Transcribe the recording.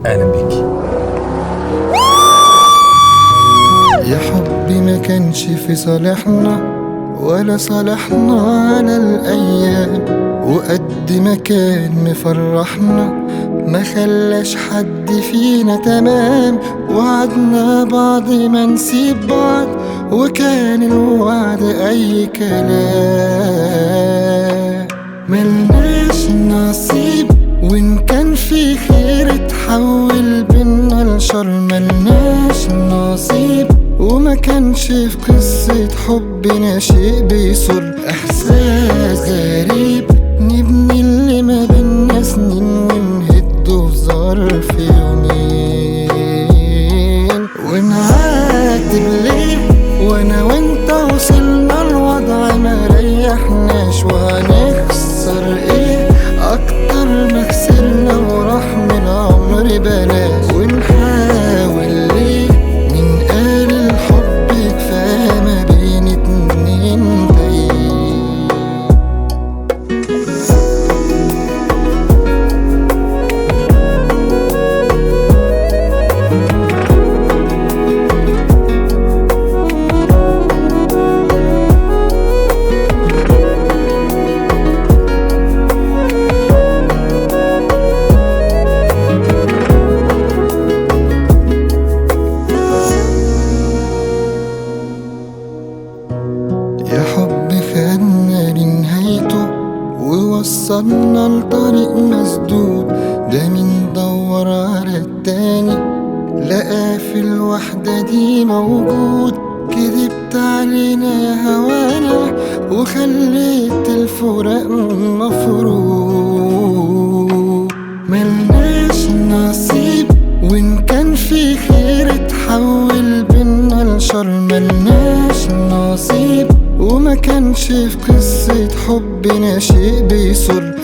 أهلا بيكي. يا حبي ما كانش في صالحنا ولا صالحنا على الأيام، وقد ما كان مفرحنا ما خلاش حد فينا تمام. وعدنا بعض ما نسيب بعض وكان الوعد أي كلام. ملناش نصيب وإن كان في خير اتحول بينا لشر. ملناش نصيب وما كانش في قصة حبنا شيء بيسر. إحساس غريب نبني اللي ما بينا سنين ونهده في ظرف يومين. ونعاتب ليه وانا وانت وصلنا الوضع ما ريحناش؟ وهنخسر ايه اكتر ما خسرنا وراح من العمر بلاش؟ ونحاول ليه من قال الحب كفاية ما بين اتنين تايهين. يا حب خدنا لنهايته ووصلنا لطريق مسدود. ده مين دور على التاني لقى في الوحدة دي موجود. كدبت علينا يا هوانا وخليت الفراق مفروض. ملناش نصيب وإن كان في خير اتحول بينا لشر. ملناش نصيب وما كانش في قصة حبنا شيء بيسر.